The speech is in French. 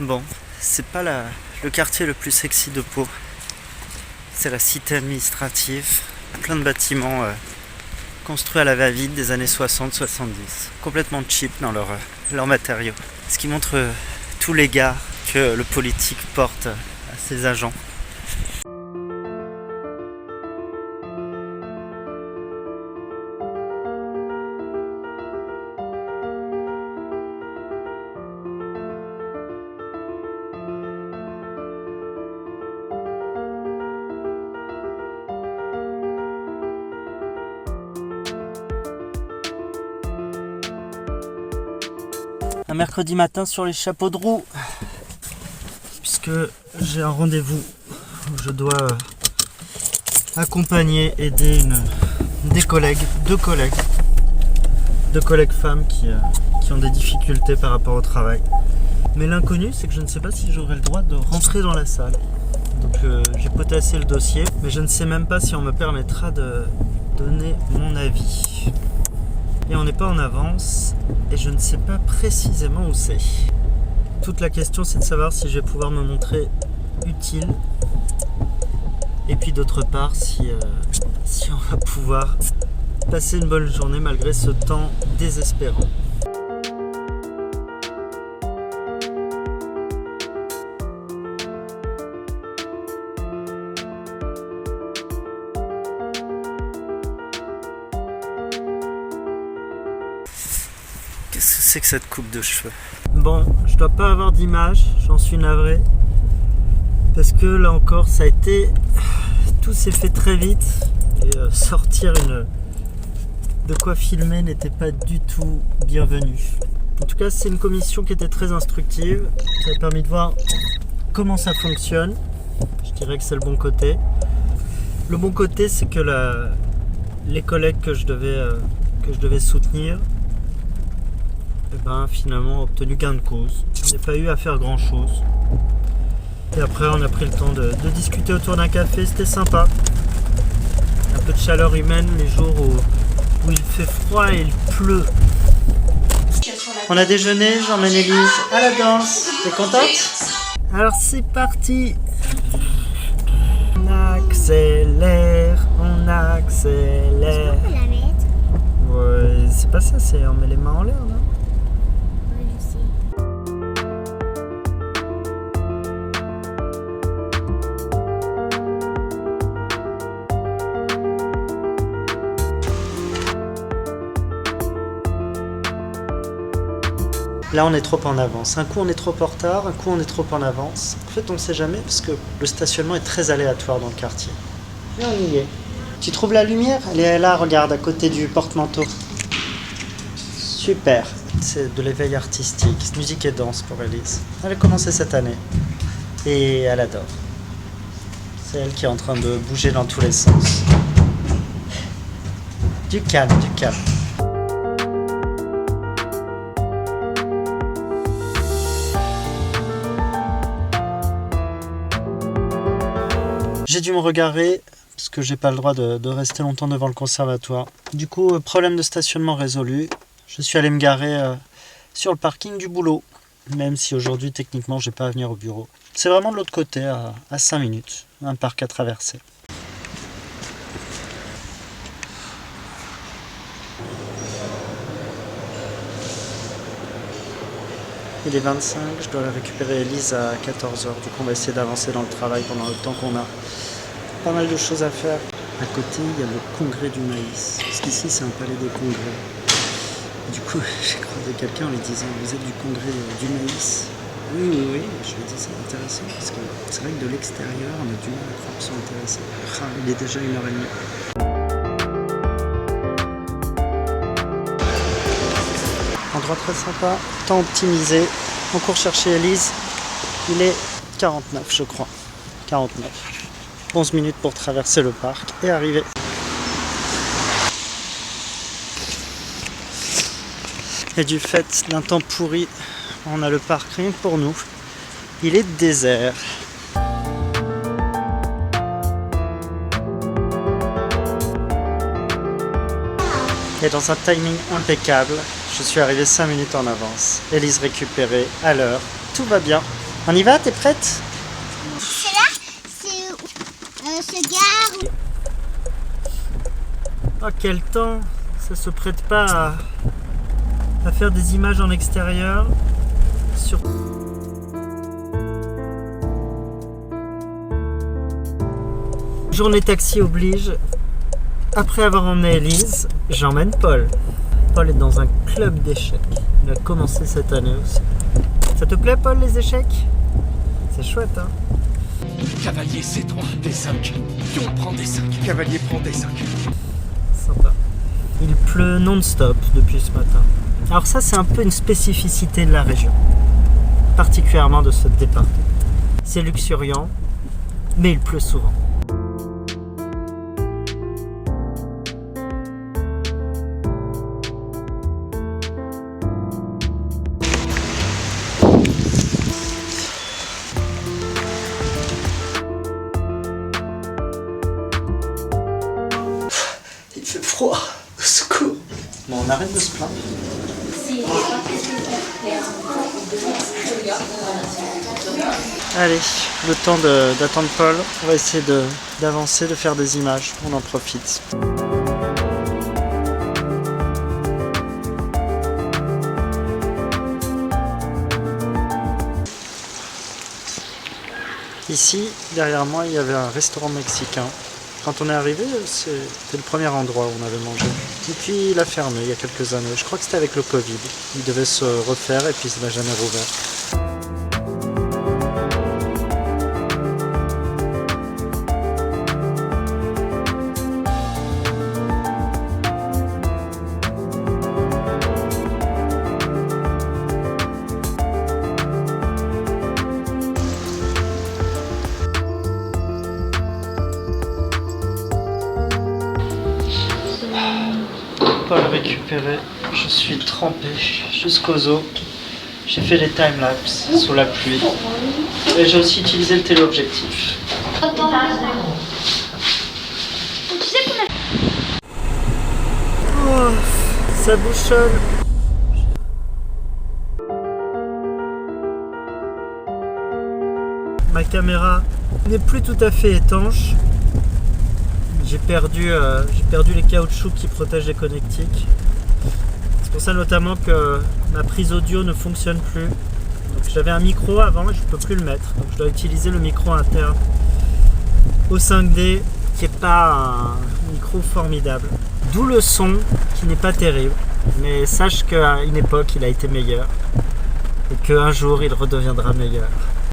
Bon, c'est pas le quartier le plus sexy de Pau. C'est la cité administrative, plein de bâtiments construits à la va-vite des années 60-70, complètement cheap dans leurs matériaux. Ce qui montre tout l'égard que le politique porte à ses agents. Un mercredi matin sur les chapeaux de roue, puisque j'ai un rendez-vous où je dois accompagner, aider deux collègues femmes qui ont des difficultés par rapport au travail. Mais l'inconnu, c'est que je ne sais pas si j'aurai le droit de rentrer dans la salle. Donc j'ai potassé le dossier, mais je ne sais même pas si on me permettra de donner mon avis. Et on n'est pas en avance, et je ne sais pas précisément où c'est. Toute la question, c'est de savoir si je vais pouvoir me montrer utile, et puis d'autre part, si on va pouvoir passer une bonne journée malgré ce temps désespérant. Qu'est-ce que c'est que cette coupe de cheveux? Bon, je dois pas avoir d'image, j'en suis navré. Parce que là encore, ça a été... Tout s'est fait très vite. Et sortir de quoi filmer n'était pas du tout bienvenu. En tout cas, c'est une commission qui était très instructive. Ça a permis de voir comment ça fonctionne. Je dirais que c'est le bon côté. Le bon côté, c'est que les collègues que je devais soutenir, finalement ont obtenu gain de cause. On n'a pas eu à faire grand chose. Et après on a pris le temps de discuter autour d'un café, c'était sympa. Un peu de chaleur humaine les jours où il fait froid et il pleut. On a déjeuné, j'emmène Élise à la danse. T'es contente? Alors c'est parti. On accélère. On peut la mettre. Ouais, c'est pas ça, c'est on met les mains en l'air, non? Là, on est trop en avance. Un coup, on est trop en retard, un coup, on est trop en avance. En fait, on ne sait jamais parce que le stationnement est très aléatoire dans le quartier. Et on y est. Tu trouves la lumière? Elle est là, regarde, à côté du porte-manteau. Super. C'est de l'éveil artistique, musique et danse pour Élise. Elle a commencé cette année. Et elle adore. C'est elle qui est en train de bouger dans tous les sens. Du calme, du calme. J'ai dû me regarer parce que j'ai pas le droit de rester longtemps devant le conservatoire. Du coup, problème de stationnement résolu. Je suis allé me garer sur le parking du boulot. Même si aujourd'hui, techniquement, j'ai pas à venir au bureau. C'est vraiment de l'autre côté, à 5 minutes. Un parc à traverser. Il est 25, je dois récupérer Élise à 14h. Du coup, on va essayer d'avancer dans le travail pendant le temps qu'on a. Pas mal de choses à faire. À côté, il y a le congrès du maïs. Parce qu'ici, c'est un palais des congrès. Du coup, j'ai croisé quelqu'un en lui disant « Vous êtes du congrès du maïs ?» Oui. Je lui ai dit « C'est intéressant. Parce que c'est vrai que de l'extérieur, on a du mal à croire qu'ils sont intéressés. » Il est déjà 1h30. Endroit très sympa, temps optimisé. On court chercher Élise. Il est 49, je crois. 49. 11 minutes pour traverser le parc et arriver. Et du fait d'un temps pourri, on a le parc rien que pour nous. Il est désert. Et dans un timing impeccable, je suis arrivé 5 minutes en avance. Élise récupérée à l'heure. Tout va bien. On y va, t'es prête? C'est là, ce gare. Oh, quel temps! Ça se prête pas à faire des images en extérieur. Journée taxi oblige. Après avoir emmené Elise, j'emmène Paul. Paul est dans un club d'échecs. Il a commencé cette année aussi. Ça te plaît, Paul, les échecs? C'est chouette, hein? Cavalier C3, D5. Pion prend D5. Cavalier prend D5. Sympa. Il pleut non-stop depuis ce matin. Alors ça, c'est un peu une spécificité de la région. Particulièrement de ce département. C'est luxuriant, mais il pleut souvent. Il fait froid. Au secours. Bon, on arrête de se plaindre. Allez, le temps d'attendre Paul. On va essayer d'avancer, de faire des images. On en profite. Ici, derrière moi, il y avait un restaurant mexicain. Quand on est arrivé, c'était le premier endroit où on avait mangé. Et puis il a fermé il y a quelques années. Je crois que c'était avec le Covid. Il devait se refaire et puis il n'a jamais rouvert. Paul récupéré, je suis trempé jusqu'aux os. J'ai fait des timelapses sous la pluie. Et j'ai aussi utilisé le téléobjectif. Oh, ça bouchonne. Ma caméra n'est plus tout à fait étanche. J'ai perdu les caoutchoucs qui protègent les connectiques. C'est pour ça notamment que ma prise audio ne fonctionne plus. Donc j'avais un micro avant et je ne peux plus le mettre. Donc je dois utiliser le micro interne au 5D qui n'est pas un micro formidable. D'où le son qui n'est pas terrible. Mais sache qu'à une époque il a été meilleur et qu'un jour il redeviendra meilleur.